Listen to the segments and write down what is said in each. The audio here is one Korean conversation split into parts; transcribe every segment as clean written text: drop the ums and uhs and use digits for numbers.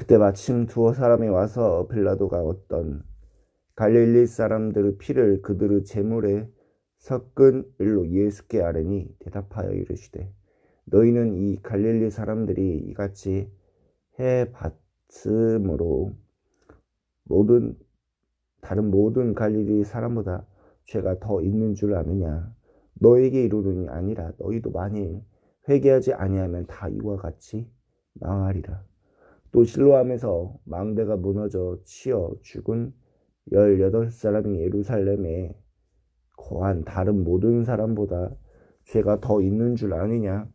그때 마침 두어 사람이 와서 빌라도가 어떤 갈릴리 사람들의 피를 그들의 제물에 섞은 일로 예수께 아뢰니 대답하여 이르시되 너희는 이 갈릴리 사람들이 이같이 해 봤으므로 다른 모든 갈릴리 사람보다 죄가 더 있는 줄 아느냐. 너에게 이르노니 아니라 너희도 만일 회개하지 아니하면 다 이와 같이 망하리라. 또 실로암에서 망대가 무너져 치어 죽은 18사람이 예루살렘에 거한 다른 모든 사람보다 죄가 더 있는 줄 아느냐.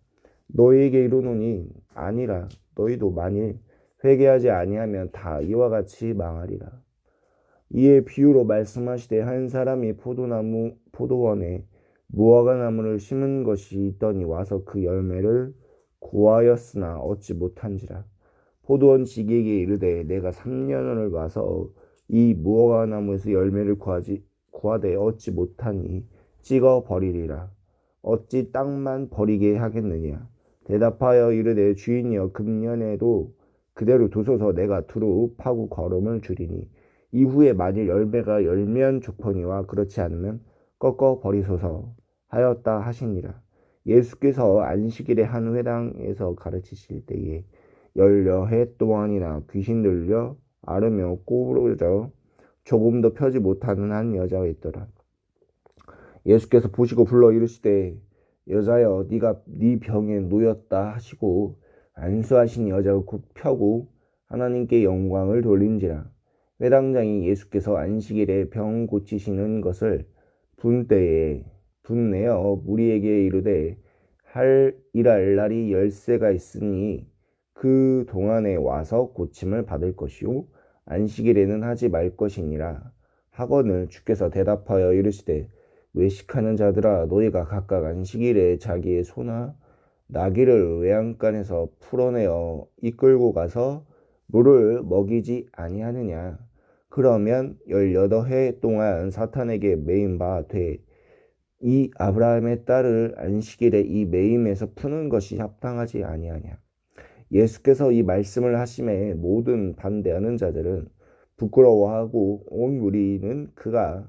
너희에게 이르노니 아니라 너희도 만일 회개하지 아니하면 다 이와 같이 망하리라. 이에 비유로 말씀하시되 한 사람이 포도원에 무화과나무를 심은 것이 있더니 와서 그 열매를 구하였으나 얻지 못한지라. 포도원 지기에게 이르되 내가 3년을 와서 이 무화과나무에서 열매를 구하되 얻지 못하니 찍어 버리리라. 어찌 땅만 버리게 하겠느냐. 대답하여 이르되 주인이여 금년에도 그대로 두소서. 내가 두루 파고 거름을 주리니 이후에 만일 열매가 열면 좋거니와 그렇지 않으면 꺾어 버리소서 하였다 하시니라. 예수께서 안식일에 한 회당에서 가르치실 때에 16해 동안이나 귀신 들려 앓으며 꼬부러져 조금도 펴지 못하는 한 여자가 있더라. 예수께서 보시고 불러 이르시되 여자여 네가 네 병에 놓였다 하시고 안수하신 여자가 곧 펴고 하나님께 영광을 돌린지라. 회당장이 예수께서 안식일에 병 고치시는 것을 분내어 무리에게 이르되 일할 날이 10세가 있으니 그 동안에 와서 고침을 받을 것이요 안식일에는 하지 말 것이니라 하거늘 주께서 대답하여 이르시되 외식하는 자들아 너희가 각각 안식일에 자기의 소나 나귀를 외양간에서 풀어내어 이끌고 가서 물을 먹이지 아니하느냐. 그러면 18해 동안 사탄에게 매인 바 돼 이 아브라함의 딸을 안식일에 이 매임에서 푸는 것이 합당하지 아니하냐. 예수께서 이 말씀을 하심에 모든 반대하는 자들은 부끄러워하고 온 무리는 그가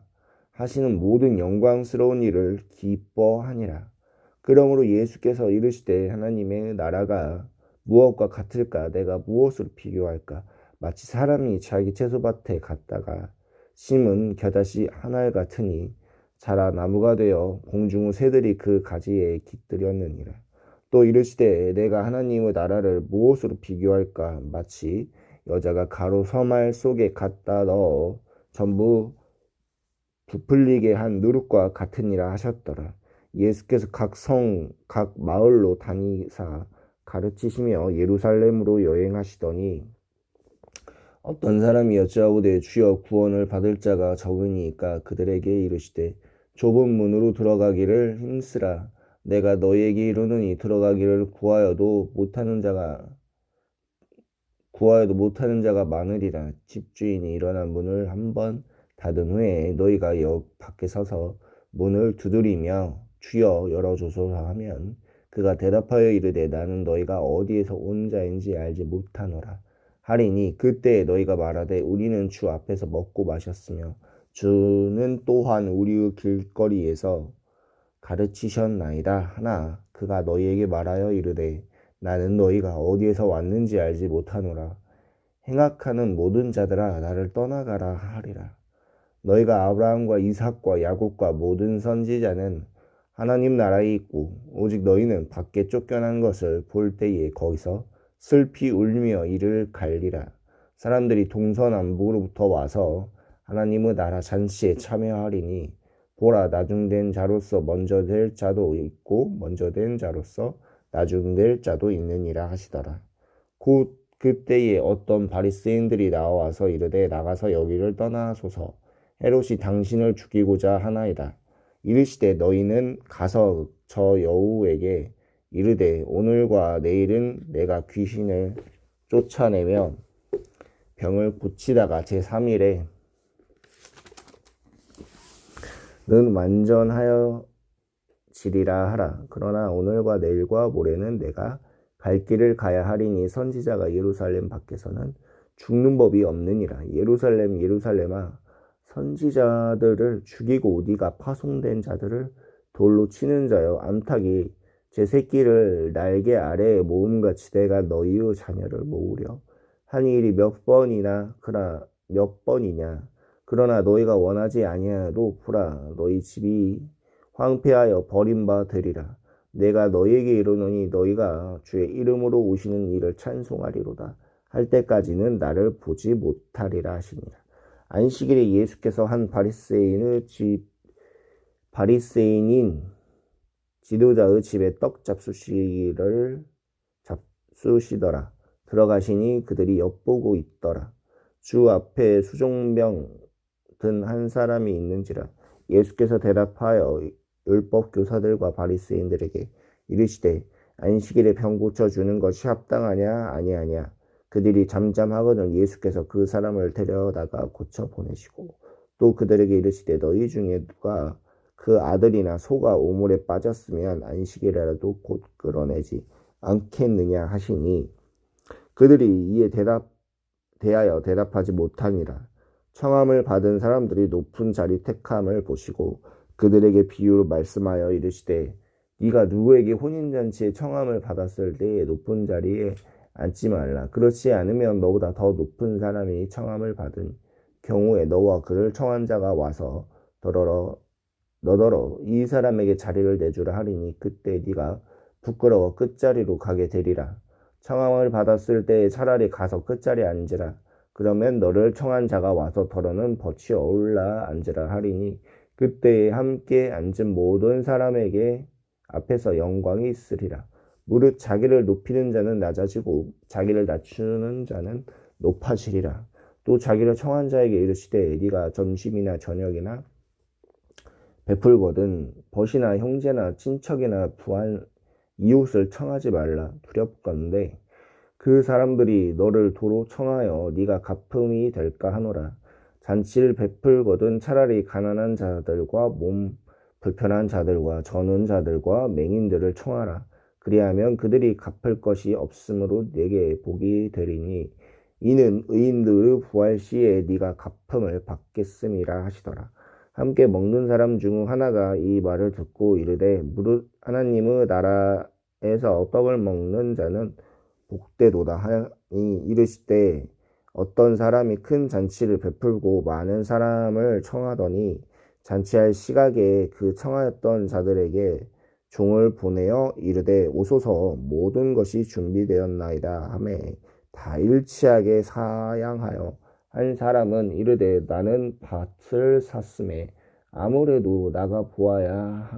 하시는 모든 영광스러운 일을 기뻐하니라. 그러므로 예수께서 이르시되 하나님의 나라가 무엇과 같을까? 내가 무엇으로 비교할까? 마치 사람이 자기 채소밭에 갔다가 심은 겨자씨 한 알 같으니 자라 나무가 되어 공중의 새들이 그 가지에 깃들였느니라. 또 이르시되 내가 하나님의 나라를 무엇으로 비교할까? 마치 여자가 가루 서말 속에 갖다 넣어 전부 부풀리게 한 누룩과 같으니라 하셨더라. 예수께서 각 성, 각 마을로 다니사 가르치시며 예루살렘으로 여행하시더니 어떤 사람이 여짜오되 주여 구원을 받을 자가 적으니까 그들에게 이르시되 좁은 문으로 들어가기를 힘쓰라. 내가 너희에게 이르노니 들어가기를 구하여도 못하는 자가 많으리라. 집주인이 일어나 문을 한번 닫은 후에 너희가 역 밖에 서서 문을 두드리며 주여 열어주소서 하면 그가 대답하여 이르되 나는 너희가 어디에서 온 자인지 알지 못하노라 하리니 그때 너희가 말하되 우리는 주 앞에서 먹고 마셨으며 주는 또한 우리의 길거리에서 가르치셨나이다 하나 그가 너희에게 말하여 이르되 나는 너희가 어디에서 왔는지 알지 못하노라. 행악하는 모든 자들아 나를 떠나가라 하리라. 너희가 아브라함과 이삭과 야곱과 모든 선지자는 하나님 나라에 있고 오직 너희는 밖에 쫓겨난 것을 볼 때에 거기서 슬피 울며 이를 갈리라. 사람들이 동서남북으로부터 와서 하나님의 나라 잔치에 참여하리니 보라 나중된 자로서 먼저 될 자도 있고 먼저 된 자로서 나중될 자도 있느니라 하시더라. 곧 그때에 어떤 바리새인들이 나와서 이르되 나가서 여기를 떠나소서 헤롯이 당신을 죽이고자 하나이다. 이르시되 너희는 가서 저 여우에게 이르되 오늘과 내일은 내가 귀신을 쫓아내며 병을 고치다가 제3일에 는 완전하여 지리라 하라. 그러나 오늘과 내일과 모레는 내가 갈 길을 가야 하리니 선지자가 예루살렘 밖에서는 죽는 법이 없느니라. 예루살렘 예루살렘아, 선지자들을 죽이고 네가 파송된 자들을 돌로 치는 자여, 암탉이 제 새끼를 날개 아래에 모음같이 내가 너희의 자녀를 모으려 하니 일이 몇 번이냐. 그러나 너희가 원하지 아니하도 보라, 너희 집이 황폐하여 버림바 되리라. 내가 너희에게 이르노니 너희가 주의 이름으로 오시는 이를 찬송하리로다 할 때까지는 나를 보지 못하리라 하시니라. 안식일에 예수께서 한 바리새인인 지도자의 집에 떡 잡수시더라. 들어가시니 그들이 엿보고 있더라. 주 앞에 수종병 든 한 사람이 있는지라. 예수께서 대답하여 율법 교사들과 바리새인들에게 이르시되 안식일에 병 고쳐 주는 것이 합당하냐 아니하냐. 그들이 잠잠하거늘 예수께서 그 사람을 데려다가 고쳐 보내시고 또 그들에게 이르시되 너희 중에 누가 그 아들이나 소가 오물에 빠졌으면 안식일이라도 곧 끌어내지 않겠느냐 하시니 그들이 이에 대하여 대답하지 못하니라. 청함을 받은 사람들이 높은 자리 택함을 보시고 그들에게 비유로 말씀하여 이르시되 네가 누구에게 혼인잔치에 청함을 받았을 때에 높은 자리에 앉지 말라. 그렇지 않으면 너보다 더 높은 사람이 청함을 받은 경우에 너와 그를 청한 자가 와서 너더러 이 사람에게 자리를 내주라 하리니 그때 네가 부끄러워 끝자리로 가게 되리라. 청함을 받았을 때에 차라리 가서 끝자리에 앉으라. 그러면 너를 청한 자가 와서 더러는 벗이 올라 앉으라 하리니 그때에 함께 앉은 모든 사람에게 앞에서 영광이 있으리라. 무릇 자기를 높이는 자는 낮아지고 자기를 낮추는 자는 높아지리라. 또 자기를 청한 자에게 이르시되 네가 점심이나 저녁이나 베풀거든 벗이나 형제나 친척이나 부한 이웃을 청하지 말라. 두렵건대 그 사람들이 너를 도로 청하여 네가 갚음이 될까 하노라. 잔치를 베풀거든 차라리 가난한 자들과 몸 불편한 자들과 저는 자들과 맹인들을 청하라. 그리하면 그들이 갚을 것이 없으므로 내게 복이 되리니 이는 의인들의 부활 시에 네가 갚음을 받겠음이라 하시더라. 함께 먹는 사람 중 하나가 이 말을 듣고 이르되 무릇 하나님의 나라에서 떡을 먹는 자는 복되도다 하니 이르시되 어떤 사람이 큰 잔치를 베풀고 많은 사람을 청하더니 잔치할 시각에 그 청하였던 자들에게 종을 보내어 이르되 오소서 모든 것이 준비되었나이다 하매 다 일치하게 사양하여 한 사람은 이르되 나는 밭을 샀음에 아무래도 나가 보아야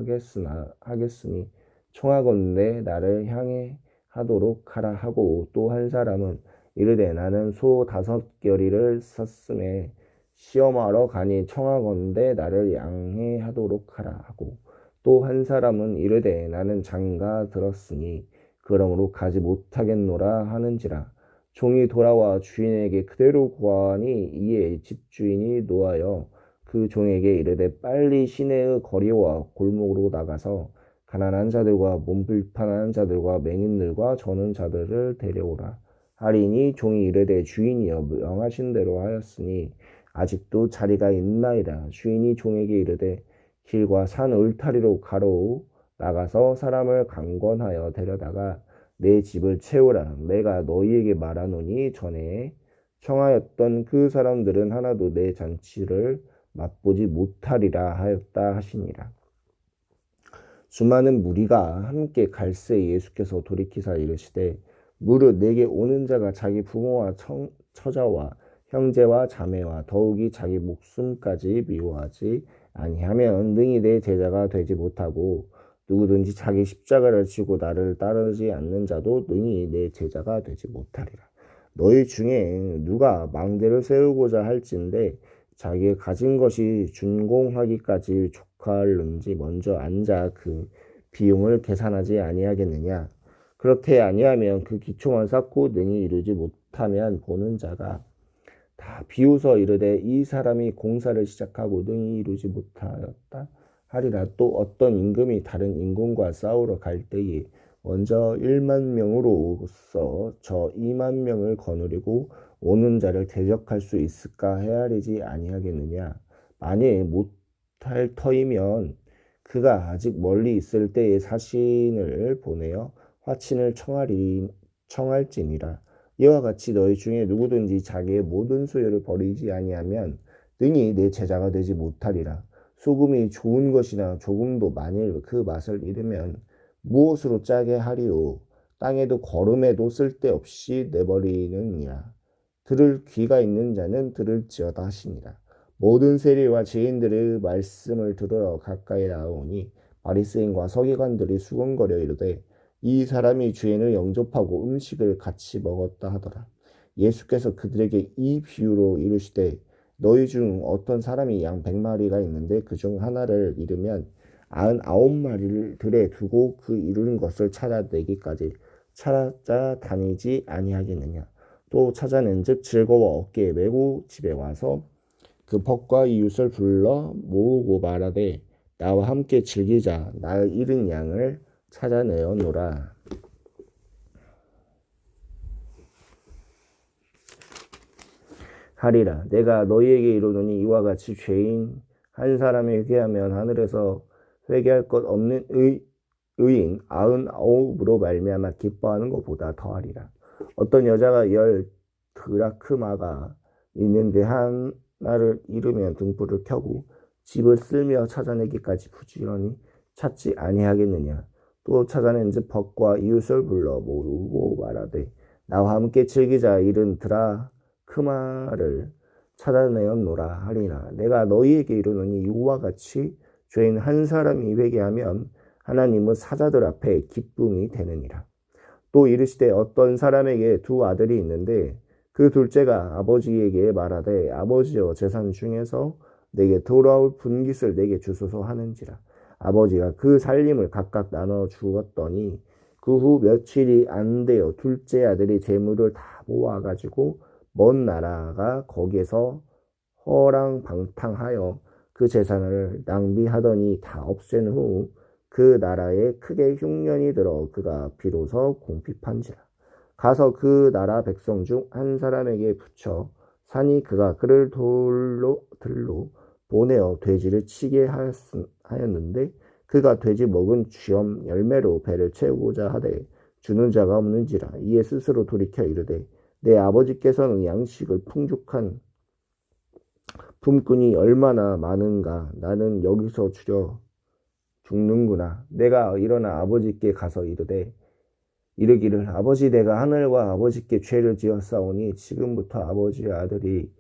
하겠으니 청하건대 나를 향해 하도록 하라 하고 또 한 사람은 이르되 나는 소 5겨리를 샀음에 시험하러 가니 청하건대 나를 양해 하도록 하라 하고 또 한 사람은 이르되 나는 장가 들었으니 그러므로 가지 못하겠노라 하는지라. 종이 돌아와 주인에게 그대로 구하니 이에 집주인이 노하여 그 종에게 이르되 빨리 시내의 거리와 골목으로 나가서 가난한 자들과 몸 불편한 자들과 맹인들과 저는 자들을 데려오라 하리니 종이 이르되 주인이여 명하신 대로 하였으니 아직도 자리가 있나이다. 주인이 종에게 이르되 길과 산 울타리로 가로우 나가서 사람을 강권하여 데려다가 내 집을 채우라. 내가 너희에게 말하노니 전에 청하였던 그 사람들은 하나도 내 잔치를 맛보지 못하리라 하였다 하시니라. 수많은 무리가 함께 갈새 예수께서 돌이키사 이르시되 무릇 내게 오는 자가 자기 부모와 처자와 형제와 자매와 더욱이 자기 목숨까지 미워하지 아니하면 능히 내 제자가 되지 못하고 누구든지 자기 십자가를 지고 나를 따르지 않는 자도 능히 내 제자가 되지 못하리라. 너희 중에 누가 망대를 세우고자 할진대 자기의 가진 것이 준공하기까지 족할는지 먼저 앉아 그 비용을 계산하지 아니하겠느냐. 그렇게 아니하면 그 기초만 쌓고 능히 이루지 못하면 보는 자가 다 비웃어 이르되 이 사람이 공사를 시작하고 능히 이루지 못하였다 하리라. 또 어떤 임금이 다른 임금과 싸우러 갈 때에 먼저 1만 명으로서 저 2만 명을 거느리고 오는 자를 대적할 수 있을까 헤아리지 아니하겠느냐. 만일 못할 터이면 그가 아직 멀리 있을 때에 사신을 보내어 화친을 청할지니라. 이와 같이 너희 중에 누구든지 자기의 모든 소유를 버리지 아니하면 능히 내 제자가 되지 못하리라. 소금이 좋은 것이나 조금도 만일 그 맛을 잃으면 무엇으로 짜게 하리요. 땅에도 거름에도 쓸데없이 내버리느니라. 들을 귀가 있는 자는 들을지어다 하시니라. 모든 세리와 죄인들의 말씀을 들으러 가까이 나오니 바리새인과 서기관들이 수군거려 이르되 이 사람이 죄인을 영접하고 음식을 같이 먹었다 하더라. 예수께서 그들에게 이 비유로 이르시되 너희 중 어떤 사람이 양 100마리가 있는데 그 중 하나를 잃으면 99마리를 들에 두고 그 잃은 것을 찾아내기까지 찾아다니지 아니하겠느냐. 또 찾아낸즉 즐거워 어깨에 메고 집에 와서 그 벗과 이웃을 불러 모으고 말하되 나와 함께 즐기자. 나의 잃은 양을 찾아내었노라. 하리라. 내가 너희에게 이르노니 이와 같이 죄인 한 사람이 회개하면 하늘에서 회개할 것 없는 의인 99으로 말미암아 기뻐하는 것보다 더하리라. 어떤 여자가 10 드라크마가 있는데 하나를 잃으면 등불을 켜고 집을 쓸며 찾아내기까지 부지런히 찾지 아니하겠느냐. 또 찾아낸즉 벗과 이웃을 불러 모으고 말하되 나와 함께 즐기자. 잃은 드라크마를 찾아내었노라 하리라. 내가 너희에게 이르노니 이와 같이 죄인 한 사람이 회개하면 하나님은 사자들 앞에 기쁨이 되느니라. 또 이르시되 어떤 사람에게 2 아들이 있는데 그 둘째가 아버지에게 말하되 아버지여 재산 중에서 내게 돌아올 분깃을 내게 주소서 하는지라. 아버지가 그 살림을 각각 나눠 주었더니 그 후 며칠이 안 되어 둘째 아들이 재물을 다 모아가지고 먼 나라가 거기에서 허랑방탕하여 그 재산을 낭비하더니 다 없앤 후 그 나라에 크게 흉년이 들어 그가 비로소 궁핍한지라. 가서 그 나라 백성 중 한 사람에게 붙여 산이 그가 그를 들로 보내어 돼지를 치게 하였는데 그가 돼지 먹은 쥐엄 열매로 배를 채우고자 하되 주는 자가 없는지라. 이에 스스로 돌이켜 이르되 내 아버지께서는 양식을 풍족한 품꾼이 얼마나 많은가. 나는 여기서 죽는구나. 내가 일어나 아버지께 가서 이르기를 아버지 내가 하늘과 아버지께 죄를 지었사오니 지금부터 아버지의 아들이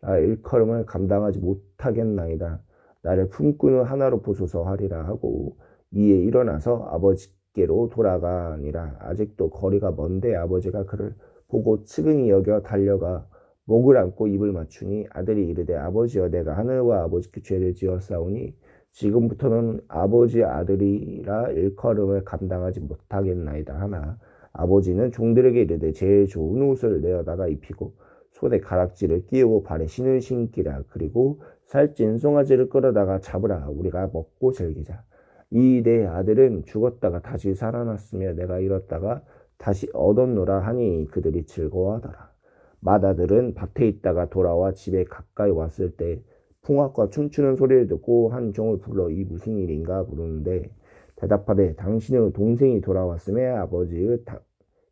일컬음을 감당하지 못하겠나이다. 나를 품꾼을 하나로 보소서 하리라 하고 이에 일어나서 아버지께로 돌아가니라. 아직도 거리가 먼데 아버지가 그를 보고 측은히 여겨 달려가 목을 안고 입을 맞추니 아들이 이르되 아버지여 내가 하늘과 아버지께 죄를 지었사오니 지금부터는 아버지의 아들이라 일컬음을 감당하지 못하겠나이다 하나 아버지는 종들에게 이르되 제일 좋은 옷을 내어다가 입히고 손에 가락지를 끼우고 발에 신을 신기라. 그리고 살찐 송아지를 끌어다가 잡으라. 우리가 먹고 즐기자. 이 내 아들은 죽었다가 다시 살아났으며 내가 잃었다가 다시 얻었노라 하니 그들이 즐거워하더라. 맏아들은 밭에 있다가 돌아와 집에 가까이 왔을 때 풍악과 춤추는 소리를 듣고 한 종을 불러 이 무슨 일인가 물었는데 대답하되 당신의 동생이 돌아왔음에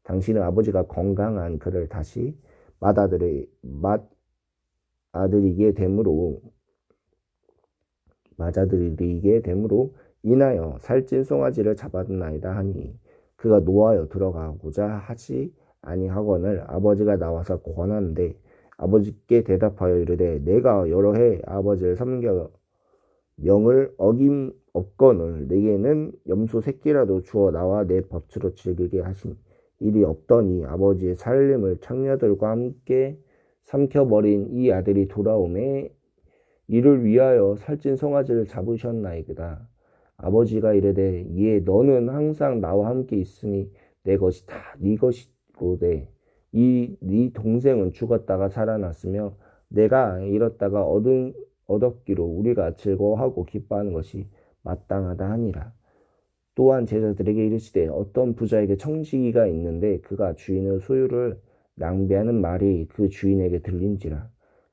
당신의 아버지가 건강한 그를 다시 맏아들이게 됨으로 인하여 살찐 송아지를 잡았나이다 하니 그가 노하여 들어가고자 하지 아니하거늘 아버지가 나와서 권하는데 아버지께 대답하여 이르되 내가 여러 해 아버지를 섬겨 명을 어김없거늘 내게는 염소 새끼라도 주어 나와 내 밭으로 즐기게 하신 일이 없더니 아버지의 살림을 창녀들과 함께 삼켜버린 이 아들이 돌아오매 이를 위하여 살찐 송아지를 잡으셨나이다. 아버지가 이르되 예 너는 항상 나와 함께 있으니 내 것이 다 네 것이고되 네 동생은 죽었다가 살아났으며 내가 잃었다가 얻었기로 우리가 즐거워하고 기뻐하는 것이 마땅하다 하니라. 또한 제자들에게 이르시되 어떤 부자에게 청지기가 있는데 그가 주인의 소유를 낭비하는 말이 그 주인에게 들린지라.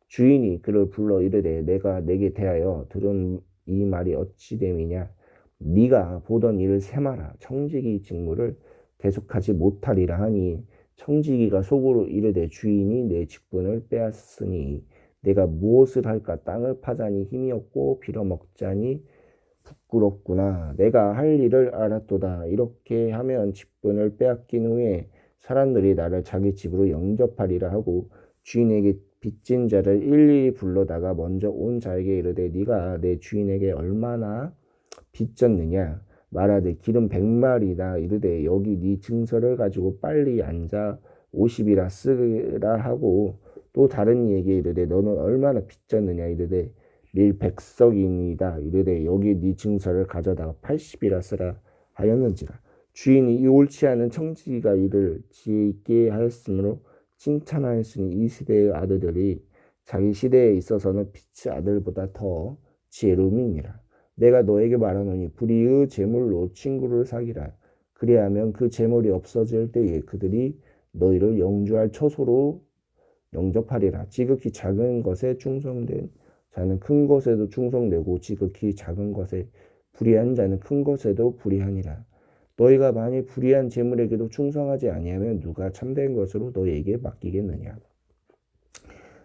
주인이 그를 불러 이르되 내가 내게 대하여 들은 이 말이 어찌 됨이냐. 네가 보던 일을 세마라. 청지기 직무를 계속하지 못하리라 하니 청지기가 속으로 이르되 주인이 내 직분을 빼앗으니 내가 무엇을 할까. 땅을 파자니 힘이 없고 빌어먹자니 부끄럽구나. 내가 할 일을 알았도다. 이렇게 하면 직분을 빼앗긴 후에 사람들이 나를 자기 집으로 영접하리라 하고 주인에게 빚진 자를 일일이 불러다가 먼저 온 자에게 이르되 네가 내 주인에게 얼마나 빚졌느냐. 말하되 기름 100마리다. 이르되 여기 네 증서를 가지고 빨리 앉아 50이라 쓰라 하고 또 다른 이에게 이르되 너는 얼마나 빚졌느냐. 이르되 밀 100석이니이다. 이르되 여기 네 증서를 가져다가 80이라 쓰라 하였는지라. 주인이 이 옳지 않은 청지기가 이를 지혜 있게 하였으므로 칭찬하였으니 이 시대의 아들들이 자기 시대에 있어서는 빛의 아들보다 더 지혜로움이니라. 내가 너에게 말하노니 불의의 재물로 친구를 사귀라. 그리하면 그 재물이 없어질 때에 그들이 너희를 영주할 처소로 영접하리라. 지극히 작은 것에 충성된 자는 큰 것에도 충성되고 지극히 작은 것에 불의한 자는 큰 것에도 불의하니라. 너희가 만일 불의한 재물에게도 충성하지 아니하면 누가 참된 것으로 너희에게 맡기겠느냐.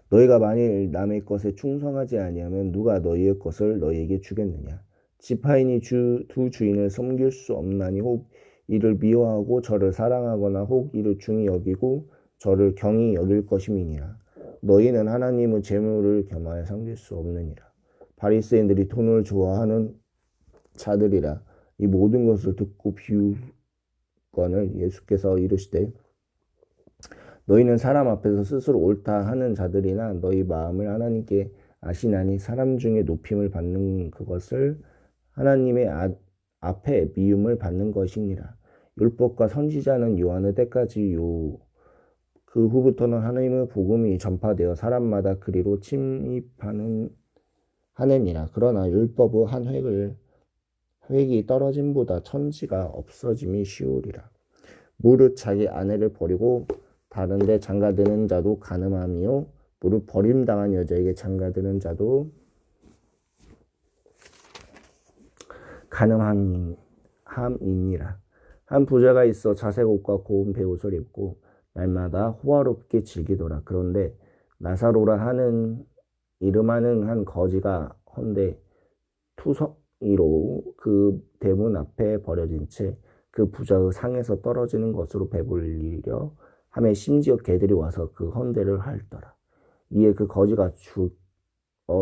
너희가 만일 남의 것에 충성하지 아니하면 누가 너희의 것을 너희에게 주겠느냐. 지파인이 두 주인을 섬길 수 없나니 혹 이를 미워하고 저를 사랑하거나 혹 이를 중히 여기고 저를 경히 여길 것임이니라. 너희는 하나님의 재물을 겸하여 섬길 수 없느니라. 바리새인들이 돈을 좋아하는 자들이라. 이 모든 것을 듣고 비웃거늘 예수께서 이르시되 너희는 사람 앞에서 스스로 옳다 하는 자들이나 너희 마음을 하나님께 아시나니 사람 중에 높임을 받는 그것을 하나님의 앞에 미움을 받는 것이니라. 율법과 선지자는 요한의 때까지요. 그 후부터는 하나님의 복음이 전파되어 사람마다 그리로 침입하는 하느니라. 그러나 율법의 한 획이 떨어짐보다 천지가 없어짐이 쉬우리라. 무릇 자기 아내를 버리고 다른데 장가드는 자도 간음함이요 무릇 버림당한 여자에게 장가드는 자도 간음함이니라. 한 부자가 있어 자색 옷과 고운 베옷을 입고 날마다 호화롭게 즐기더라. 그런데 나사로라 하는 이름하는 한 거지가 헌데 투성이로 그 대문 앞에 버려진 채 그 부자의 상에서 떨어지는 것으로 배불리려 하며 심지어 개들이 와서 그 헌대를 핥더라. 이에 그 거지가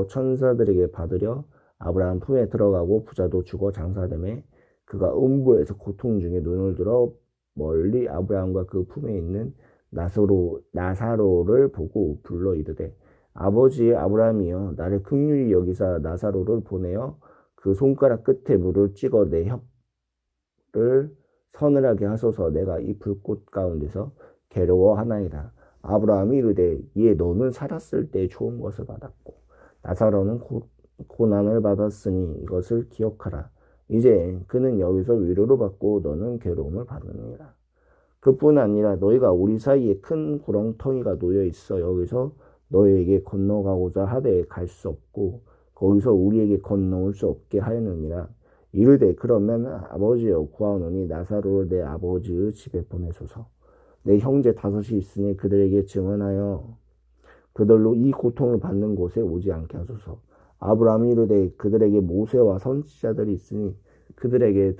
천사들에게 받으려 아브라함 품에 들어가고 부자도 죽어 장사되매 그가 음부에서 고통 중에 눈을 들어 멀리 아브라함과 그 품에 있는 나사로를 보고 불러 이르되 아버지 아브라함이여 나를 긍휼히 여기사 나사로를 보내어 그 손가락 끝에 물을 찍어 내 혀를 서늘하게 하소서. 내가 이 불꽃 가운데서 괴로워하나이다. 아브라함이 이르되 이에 너는 살았을 때 좋은 것을 받았고 나사로는 고난을 받았으니 이것을 기억하라. 이제 그는 여기서 위로를 받고 너는 괴로움을 받느니라. 그뿐 아니라 너희가 우리 사이에 큰 구렁텅이가 놓여 있어 여기서 너희에게 건너가고자 하되 갈 수 없고 거기서 우리에게 건너올 수 없게 하였느니라. 이르되 그러면 아버지여 구하노니 나사로를 내 아버지의 집에 보내소서. 내 형제 5이 있으니 그들에게 증언하여 그들로 이 고통을 받는 곳에 오지 않게 하소서. 아브라함이 이르되 그들에게 모세와 선지자들이 있으니 그들에게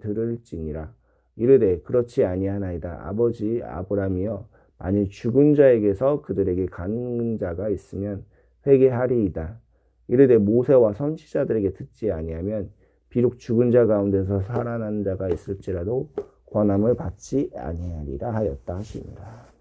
들을지니라. 이르되 그렇지 아니하나이다. 아버지 아브라함이여 만일 죽은 자에게서 그들에게 가는 자가 있으면 회개하리이다. 이르되 모세와 선지자들에게 듣지 아니하면 비록 죽은 자 가운데서 살아난 자가 있을지라도 권함을 받지 아니하리라 하였다 하시니라.